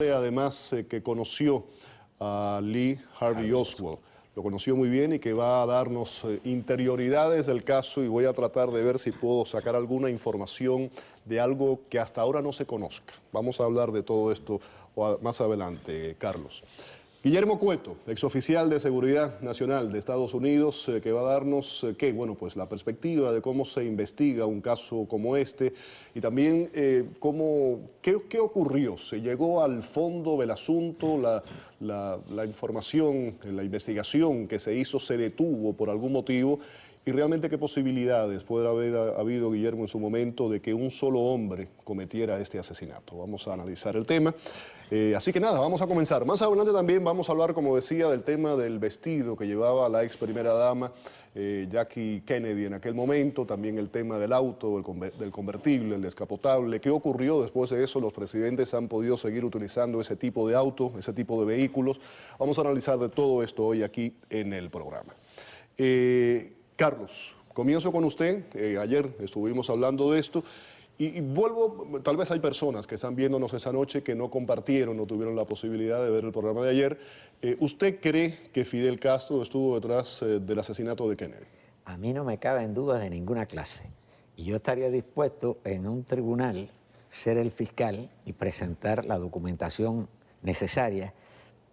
Además que conoció a Lee Harvey Oswald, lo conoció muy bien y que va a darnos interioridades del caso, y voy a tratar de ver si puedo sacar alguna información de algo que hasta ahora no se conozca. Vamos a hablar de todo esto más adelante, Carlos. Guillermo Cueto, exoficial de Seguridad Nacional de Estados Unidos, que va a darnos pues la perspectiva de cómo se investiga un caso como este y también qué ocurrió. ¿Se llegó al fondo del asunto? La información, la investigación que se hizo se detuvo por algún motivo. ¿Y realmente qué posibilidades puede haber habido, Guillermo, en su momento de que un solo hombre cometiera este asesinato? Vamos a analizar el tema. Así que nada, vamos a comenzar. Más adelante también vamos a hablar, como decía, del tema del vestido que llevaba la ex primera dama Jackie Kennedy en aquel momento, también el tema del auto, del convertible, el descapotable. ¿Qué ocurrió después de eso? Los presidentes han podido seguir utilizando ese tipo de auto, ese tipo de vehículos. Vamos a analizar de todo esto hoy aquí en el programa. Carlos, comienzo con usted. Ayer estuvimos hablando de esto y vuelvo, tal vez hay personas que están viéndonos esa noche que no compartieron, no tuvieron la posibilidad de ver el programa de ayer. ¿Usted cree que Fidel Castro estuvo detrás del asesinato de Kennedy? A mí no me caben dudas de ninguna clase. Y yo estaría dispuesto en un tribunal ser el fiscal y presentar la documentación necesaria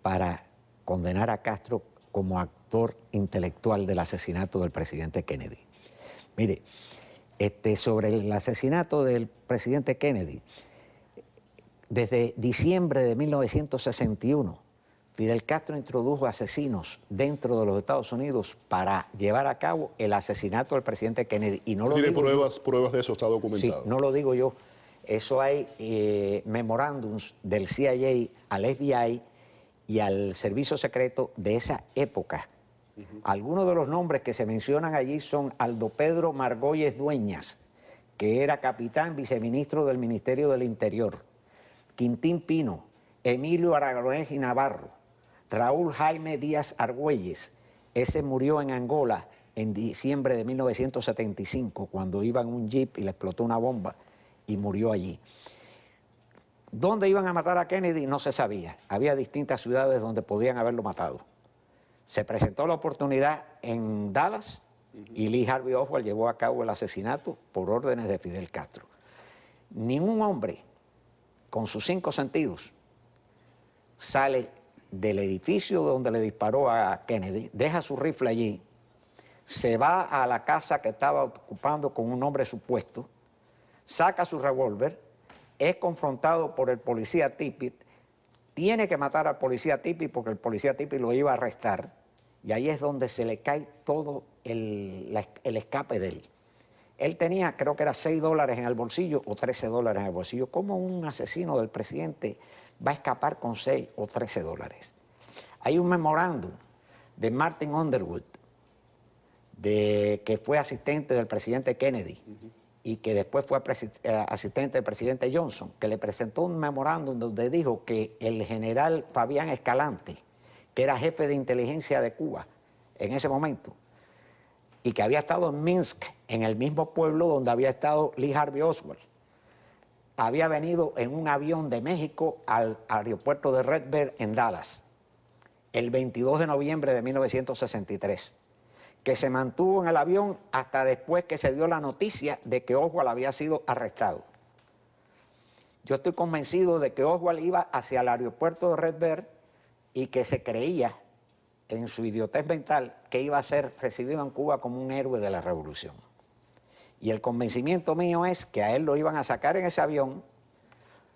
para condenar a Castro como actor intelectual del asesinato del presidente Kennedy. Mire, sobre el asesinato del presidente Kennedy, desde diciembre de 1961, Fidel Castro introdujo asesinos dentro de los Estados Unidos para llevar a cabo el asesinato del presidente Kennedy. Y no lo ¿Tiene digo pruebas de eso? ¿Está documentado? Sí, no lo digo yo. Eso hay memorándums del CIA al FBI y al servicio secreto de esa época. Algunos de los nombres que se mencionan allí son Aldo Pedro Margolles Dueñas, que era capitán viceministro del Ministerio del Interior, Quintín Pino, Emilio Aragonés y Navarro, Raúl Jaime Díaz Argüelles. Ese murió en Angola en diciembre de 1975, cuando iba en un jeep y le explotó una bomba y murió allí. ¿Dónde iban a matar a Kennedy? No se sabía. Había distintas ciudades donde podían haberlo matado. Se presentó la oportunidad en Dallas y Lee Harvey Oswald llevó a cabo el asesinato por órdenes de Fidel Castro. Ningún hombre con sus 5 sentidos sale del edificio donde le disparó a Kennedy, deja su rifle allí, se va a la casa que estaba ocupando con un hombre supuesto, saca su revólver, es confrontado por el policía Tippit, tiene que matar al policía Tippit porque el policía Tippit lo iba a arrestar, y ahí es donde se le cae todo el escape de él. Él tenía, creo que era $6 en el bolsillo o $13 en el bolsillo. ¿Cómo un asesino del presidente va a escapar con $6 o $13? Hay un memorándum de Martin Underwood, que fue asistente del presidente Kennedy, y que después fue asistente del presidente Johnson, que le presentó un memorándum donde dijo que el general Fabián Escalante, que era jefe de inteligencia de Cuba en ese momento, y que había estado en Minsk, en el mismo pueblo donde había estado Lee Harvey Oswald, había venido en un avión de México al aeropuerto de Red Bear en Dallas, el 22 de noviembre de 1963. Que se mantuvo en el avión hasta después que se dio la noticia de que Oswald había sido arrestado. Yo estoy convencido de que Oswald iba hacia el aeropuerto de Red Bear y que se creía, en su idiotez mental, que iba a ser recibido en Cuba como un héroe de la revolución. Y el convencimiento mío es que a él lo iban a sacar en ese avión,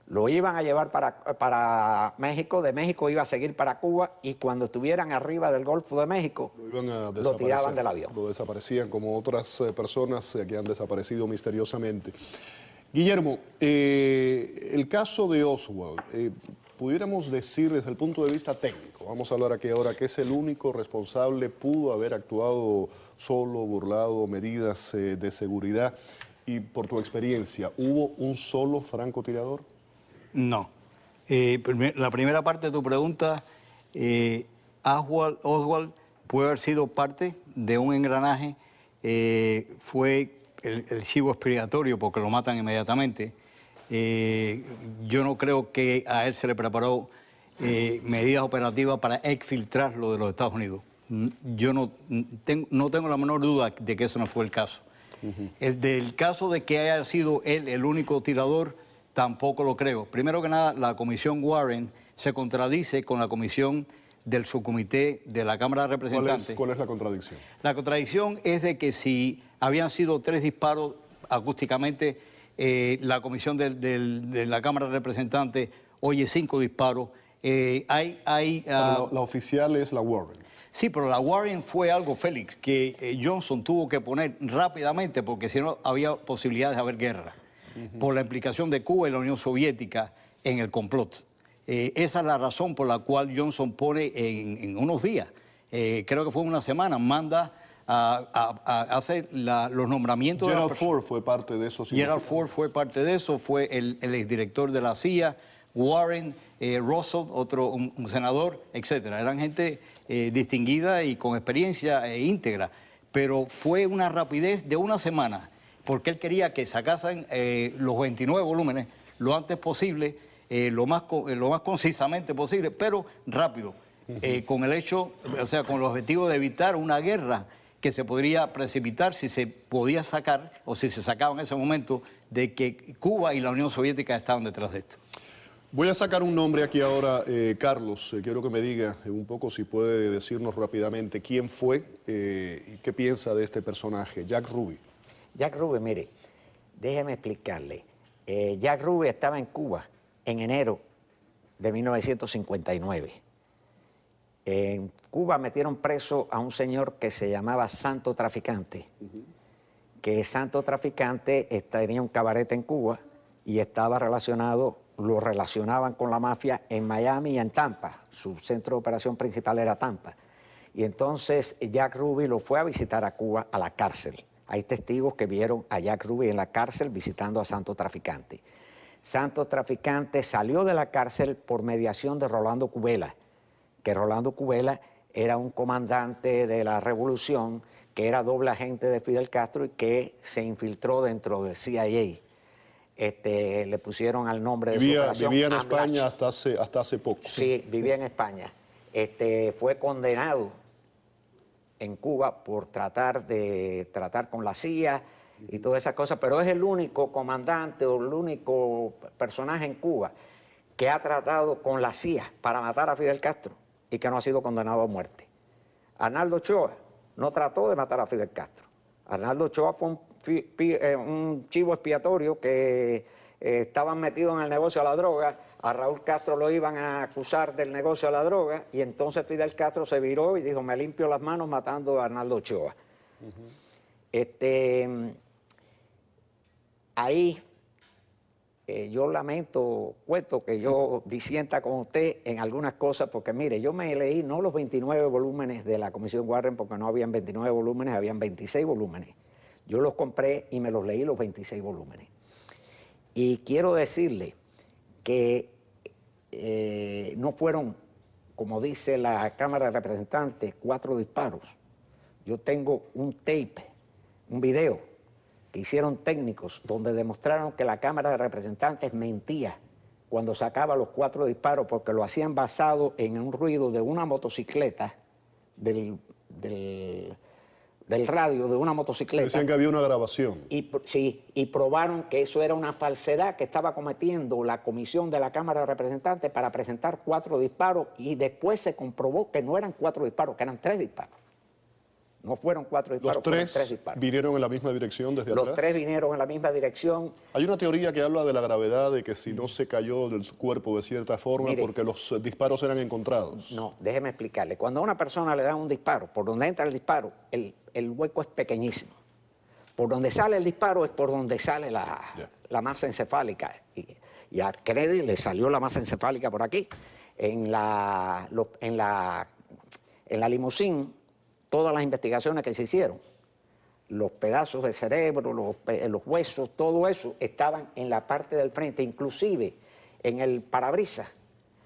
lo iban a llevar para México, de México iba a seguir para Cuba, y cuando estuvieran arriba del Golfo de México, lo tiraban del avión. Lo desaparecían como otras personas que han desaparecido misteriosamente. Guillermo, el caso de Oswald, pudiéramos decir desde el punto de vista técnico, vamos a hablar aquí ahora, que es el único responsable, pudo haber actuado solo, burlado medidas de seguridad, y por tu experiencia, ¿hubo un solo francotirador? No. La primera parte de tu pregunta, Oswald puede haber sido parte de un engranaje, fue el chivo expiatorio porque lo matan inmediatamente, Yo no creo que a él se le preparó medidas operativas para exfiltrar lo de los Estados Unidos. Yo no tengo la menor duda de que eso no fue el caso. El del caso de que haya sido él el único tirador, tampoco lo creo. Primero que nada, la comisión Warren se contradice con la comisión del subcomité de la Cámara de Representantes. ¿Cuál es la contradicción? La contradicción es de que si habían sido 3 disparos acústicamente, la comisión de la Cámara de Representantes oye 5 disparos. La oficial es la Warren. Sí, pero la Warren fue algo, Félix, que Johnson tuvo que poner rápidamente porque si no había posibilidades de haber guerra, por la implicación de Cuba y la Unión Soviética en el complot. Esa es la razón por la cual Johnson pone en unos días, creo que fue una semana, manda a hacer los nombramientos. Gerald Ford fue parte de eso. Gerald Ford fue parte de eso, fue el exdirector de la CIA, Warren, Russell, un senador, etcétera. Eran gente distinguida y con experiencia íntegra, pero fue una rapidez de una semana, porque él quería que sacasen los 29 volúmenes lo antes posible, lo más concisamente posible, pero rápido, con el hecho, o sea, con el objetivo de evitar una guerra que se podría precipitar si se podía sacar, o si se sacaba en ese momento, de que Cuba y la Unión Soviética estaban detrás de esto. Voy a sacar un nombre aquí ahora, Carlos. Quiero que me diga un poco, si puede decirnos rápidamente quién fue y qué piensa de este personaje, Jack Ruby. Jack Ruby, mire, déjeme explicarle. Jack Ruby estaba en Cuba en enero de 1959. En Cuba metieron preso a un señor que se llamaba Santo Traficante, que Santo Traficante tenía un cabaret en Cuba y estaba relacionado, lo relacionaban con la mafia en Miami y en Tampa. Su centro de operación principal era Tampa. Y entonces Jack Ruby lo fue a visitar a Cuba, a la cárcel. Hay testigos que vieron a Jack Ruby en la cárcel visitando a Santo Traficante. Santo Traficante salió de la cárcel por mediación de Rolando Cubela, que Rolando Cubela era un comandante de la revolución, que era doble agente de Fidel Castro y que se infiltró dentro del CIA. Le pusieron al nombre de su operación. Vivía en España hasta hace poco. Sí, vivía en España. Fue condenado en Cuba por tratar con la CIA y todas esas cosas, pero es el único comandante o el único personaje en Cuba que ha tratado con la CIA para matar a Fidel Castro y que no ha sido condenado a muerte. Arnaldo Ochoa no trató de matar a Fidel Castro. Arnaldo Ochoa fue un chivo expiatorio que estaban metidos en el negocio de la droga. A Raúl Castro lo iban a acusar del negocio de la droga y entonces Fidel Castro se viró y dijo, me limpio las manos matando a Arnaldo Ochoa. Ahí yo lamento, cuento que yo disienta con usted en algunas cosas, porque mire, yo me leí no los 29 volúmenes de la Comisión Warren, porque no habían 29 volúmenes, habían 26 volúmenes. Yo los compré y me los leí los 26 volúmenes. Y quiero decirle que no fueron, como dice la Cámara de Representantes, 4 disparos. Yo tengo un tape, un video que hicieron técnicos donde demostraron que la Cámara de Representantes mentía cuando sacaba los 4 disparos, porque lo hacían basado en un ruido de una motocicleta, del radio de una motocicleta. Decían que había una grabación. Sí, y probaron que eso era una falsedad que estaba cometiendo la comisión de la Cámara de Representantes para presentar 4 disparos, y después se comprobó que no eran 4 disparos, que eran 3 disparos. No fueron 4 disparos, fueron 3 disparos. ¿Vinieron en la misma dirección desde atrás? Los 3 vinieron en la misma dirección. Hay una teoría que habla de la gravedad, de que si no se cayó del cuerpo de cierta forma, mire, porque los disparos eran encontrados. No, déjeme explicarle. Cuando a una persona le dan un disparo, por donde entra el disparo, el hueco es pequeñísimo. Por donde sale el disparo es por donde sale la masa encefálica. Y a Kennedy le salió la masa encefálica por aquí. En la limusín, todas las investigaciones que se hicieron, los pedazos de cerebro, los huesos, todo eso estaban en la parte del frente, inclusive en el parabrisas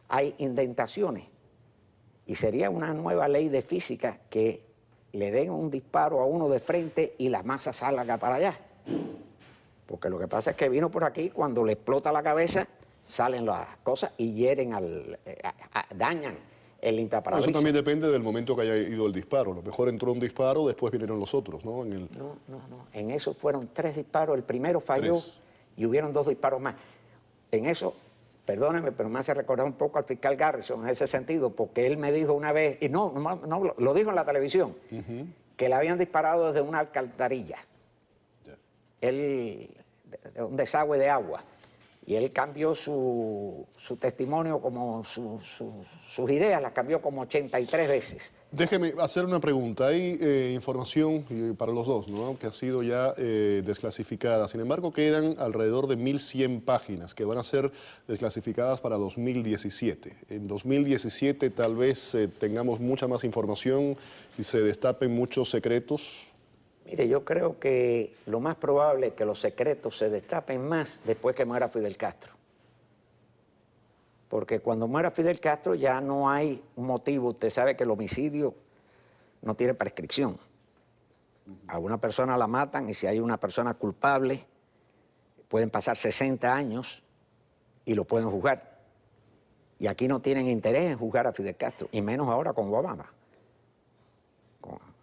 hay indentaciones. Y sería una nueva ley de física que le den un disparo a uno de frente y la masa salga para allá. Porque lo que pasa es que vino por aquí, cuando le explota la cabeza, salen las cosas y hieren dañan el Eso limpiaparabrisas. también depende del momento que haya ido el disparo. A lo mejor entró un disparo, después vinieron los otros, ¿no? No. En eso fueron 3 disparos. El primero falló y hubieron 2 disparos más. En eso, perdónenme, pero me hace recordar un poco al fiscal Garrison en ese sentido, porque él me dijo una vez, y no lo dijo en la televisión, que le habían disparado desde una alcantarilla. De un desagüe de agua. Y él cambió su testimonio, como sus ideas, las cambió como 83 veces. Déjeme hacer una pregunta. Hay información para los dos, ¿no?, que ha sido ya desclasificada. Sin embargo, quedan alrededor de 1.100 páginas que van a ser desclasificadas para 2017. En 2017 tal vez tengamos mucha más información y se destapen muchos secretos. Mire, yo creo que lo más probable es que los secretos se destapen más después que muera Fidel Castro. Porque cuando muera Fidel Castro ya no hay un motivo. Usted sabe que el homicidio no tiene prescripción. A una persona la matan y si hay una persona culpable, pueden pasar 60 años y lo pueden juzgar. Y aquí no tienen interés en juzgar a Fidel Castro, y menos ahora con Obama.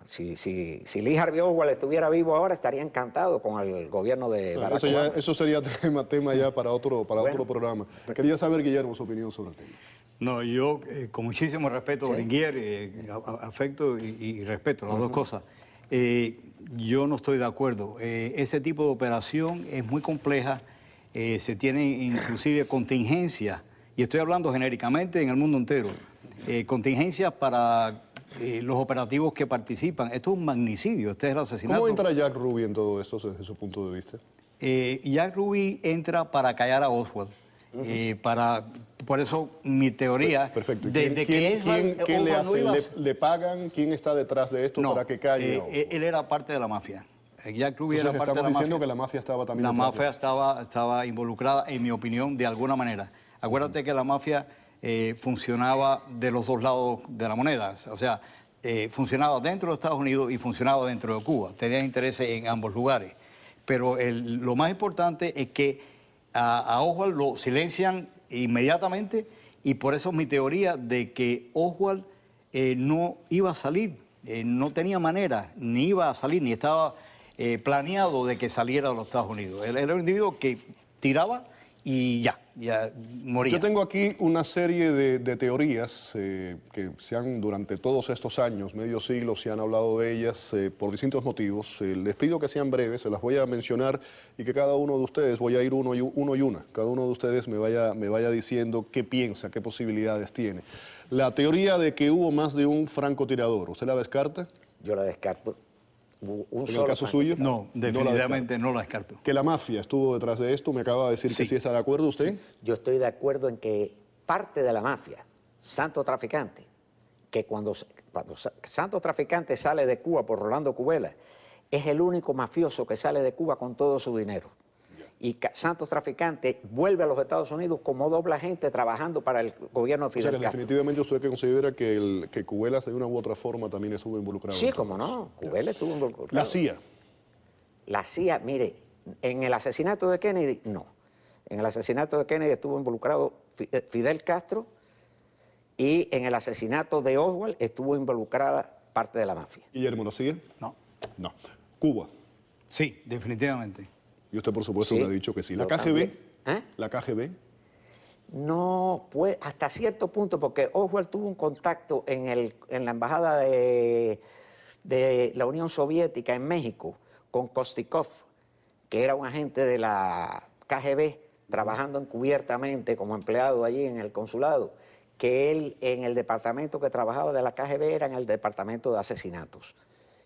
Si Lee Harvey Oswald estuviera vivo ahora, estaría encantado con el gobierno de Barack Obama. Eso sería tema ya para otro programa. Quería saber, Guillermo, su opinión sobre el tema. No, yo con muchísimo respeto, Berenguer, afecto y respeto, las dos cosas. Yo no estoy de acuerdo. Ese tipo de operación es muy compleja, se tienen inclusive contingencias, y estoy hablando genéricamente en el mundo entero, contingencias para los operativos que participan. Por un magnicidio, este es el asesinato. ¿Cómo entra Jack Ruby en todo esto desde su punto de vista? Jack Ruby entra para callar a Oswald. Por eso mi teoría, Perfecto. desde que ¿Quién le hace? ¿Le pagan? ¿Quién está detrás de esto para que calle? Él era parte de la mafia. Jack Ruby era parte de la mafia. Estamos diciendo que la mafia estaba también. La mafia estaba involucrada, en mi opinión, de alguna manera. Acuérdate que la mafia funcionaba de los dos lados de la moneda. O sea, funcionaba dentro de Estados Unidos y funcionaba dentro de Cuba. Tenía intereses en ambos lugares. Pero lo más importante es que a Oswald lo silencian inmediatamente, y por eso es mi teoría de que Oswald no iba a salir, no tenía manera, ni iba a salir, ni estaba planeado de que saliera de los Estados Unidos. Él era un individuo que tiraba y ya moría. Yo tengo aquí una serie de teorías que durante todos estos años, medio siglo, se han hablado de ellas por distintos motivos. Les pido que sean breves, se las voy a mencionar y que cada uno de ustedes, voy a ir uno y una, cada uno de ustedes me vaya diciendo qué piensa, qué posibilidades tiene. La teoría de que hubo más de un francotirador, ¿usted la descarta? Yo la descarto. ¿En el caso suyo? No, definitivamente no la descarto. ¿Que la mafia estuvo detrás de esto? Me acaba de decir que sí está de acuerdo usted. Yo estoy de acuerdo en que parte de la mafia, Santo Traficante, que cuando Santo Traficante sale de Cuba por Rolando Cubela, es el único mafioso que sale de Cuba con todo su dinero. Y Santos Traficante vuelve a los Estados Unidos como doble agente trabajando para el gobierno de Fidel Castro. Definitivamente usted considera que Cubelas de una u otra forma también estuvo involucrado. Sí, cómo no, Cubelas estuvo involucrado. La CIA. La CIA, mire, en el asesinato de Kennedy, no. En el asesinato de Kennedy estuvo involucrado Fidel Castro, y en el asesinato de Oswald estuvo involucrada parte de la mafia. ¿Guillermo, la CIA? No. No. ¿Cuba? Sí, definitivamente. Y usted, por supuesto, Sí, me ha dicho que sí. ¿La yo KGB? también. ¿La KGB? No, pues hasta cierto punto, porque Oswald tuvo un contacto en la embajada de la Unión Soviética en México con Kostikov, que era un agente de la KGB trabajando encubiertamente como empleado allí en el consulado, que él en el departamento que trabajaba de la KGB era en el departamento de asesinatos.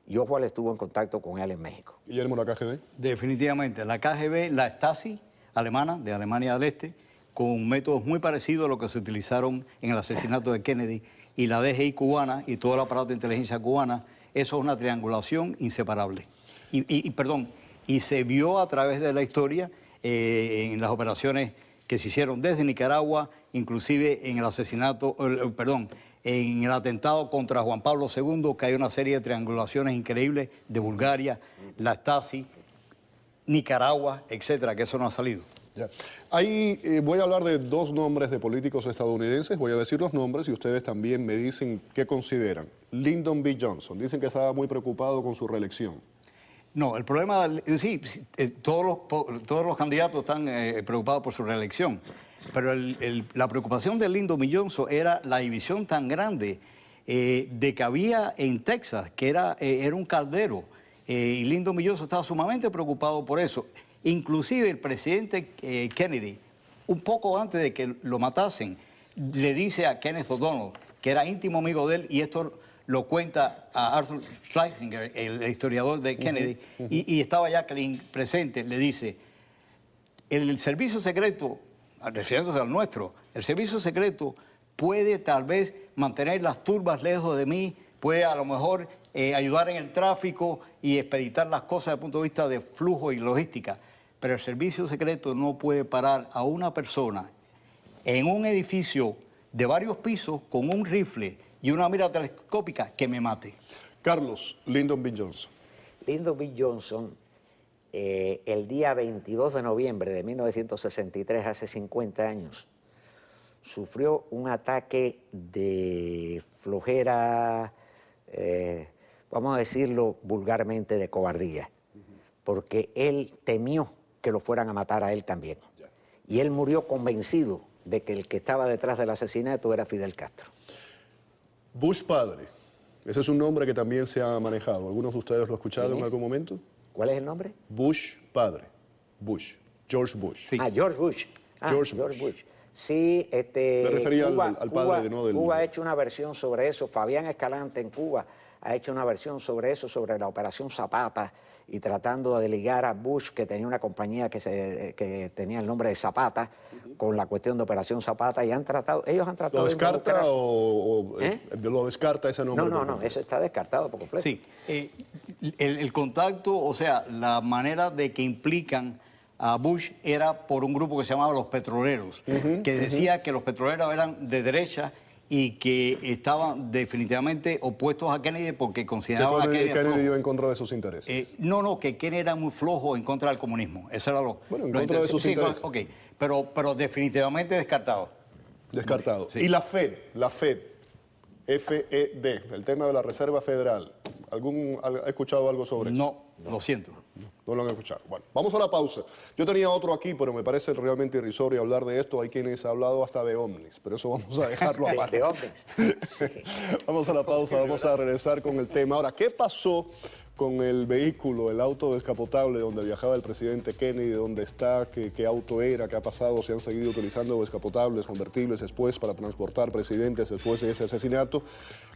Y Oswald estuvo en contacto con él en México. ¿Guillermo, la KGB? Definitivamente. La KGB, la Stasi alemana, de Alemania del Este, con métodos muy parecidos a los que se utilizaron en el asesinato de Kennedy, y la DGI cubana y todo el aparato de inteligencia cubana, eso es una triangulación inseparable. Y se vio a través de la historia en las operaciones que se hicieron desde Nicaragua, inclusive en el asesinato, en el atentado contra Juan Pablo II, que hay una serie de triangulaciones increíbles de Bulgaria, la Stasi, Nicaragua, etcétera, que eso no ha salido. Ya. Ahí voy a hablar de dos nombres de políticos estadounidenses, voy a decir los nombres y ustedes también me dicen qué consideran. Lyndon B. Johnson, dicen que estaba muy preocupado con su reelección. No, el problema, sí, todos los candidatos están preocupados por su reelección, pero la preocupación de Lyndon B. Johnson era la división tan grande de que había en Texas, que era un caldero, y Lyndon B. Johnson estaba sumamente preocupado por eso. Inclusive el presidente Kennedy, un poco antes de que lo matasen, le dice a Kenneth O'Donnell, que era íntimo amigo de él, y esto lo cuenta a Arthur Schlesinger, el historiador de Kennedy, y estaba Jacqueline presente, le dice, el servicio secreto, refiriéndose al nuestro, el servicio secreto puede tal vez mantener las turbas lejos de mí, puede a lo mejor ayudar en el tráfico y expeditar las cosas desde el punto de vista de flujo y logística, pero el servicio secreto no puede parar a una persona en un edificio de varios pisos con un rifle y una mira telescópica que me mate. Carlos, Lyndon B. Johnson. Lyndon B. Johnson, el día 22 de noviembre de 1963, hace 50 años, sufrió un ataque de flojera, vamos a decirlo vulgarmente, de cobardía, porque él temió que lo fueran a matar a él también. Y él murió convencido de que el que estaba detrás del asesinato era Fidel Castro. Bush padre, ese es un nombre que también se ha manejado. ¿Algunos de ustedes lo han escuchado en algún momento? ¿Cuál es el nombre? Bush padre, Bush, George Bush. Sí. Ah, George Bush. George Bush. Sí, Me refería al padre de no del... Cuba ha hecho una versión sobre eso. Fabián Escalante en Cuba ha hecho una versión sobre eso, sobre la Operación Zapata, y tratando de ligar a Bush, que tenía una compañía que tenía el nombre de Zapata, con la cuestión de Operación Zapata, y ellos han tratado... ¿Lo descarta o lo descarta ese nombre? No, eso está descartado por completo. Sí, el contacto, o sea, la manera de que implican a Bush era por un grupo que se llamaba los petroleros, que decía que los petroleros eran de derecha y que estaban definitivamente opuestos a Kennedy porque consideraban a Kennedy Kennedy iba en contra de sus intereses. No, que Kennedy era muy flojo en contra del comunismo. Eso era lo... Bueno, en contra de sus intereses. Ok, pero definitivamente descartado. Descartado. Sí. Y la FED, FED, el tema de la Reserva Federal. ¿Ha escuchado algo sobre eso? No, lo siento. No lo han escuchado. Bueno, vamos a la pausa. Yo tenía otro aquí, pero me parece realmente irrisorio hablar de esto. Hay quienes han hablado hasta de ovnis, pero eso vamos a dejarlo aparte. ¿De ovnis? Sí. Vamos a la pausa, vamos a regresar con el tema. Ahora, ¿qué pasó con el vehículo, el auto descapotable donde viajaba el presidente Kennedy? ¿Dónde está? ¿Qué auto era? ¿Qué ha pasado? ¿Se han seguido utilizando descapotables, convertibles después para transportar presidentes después de ese asesinato?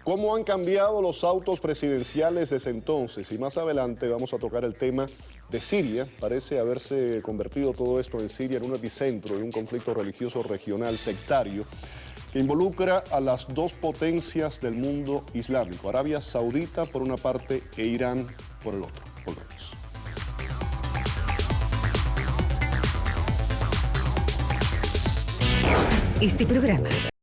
¿Cómo han cambiado los autos presidenciales desde entonces? Y más adelante vamos a tocar el tema de Siria. Parece haberse convertido todo esto en Siria en un epicentro de un conflicto religioso regional sectario que involucra a las dos potencias del mundo islámico, Arabia Saudita por una parte e Irán por el otro. Volvemos. Este programa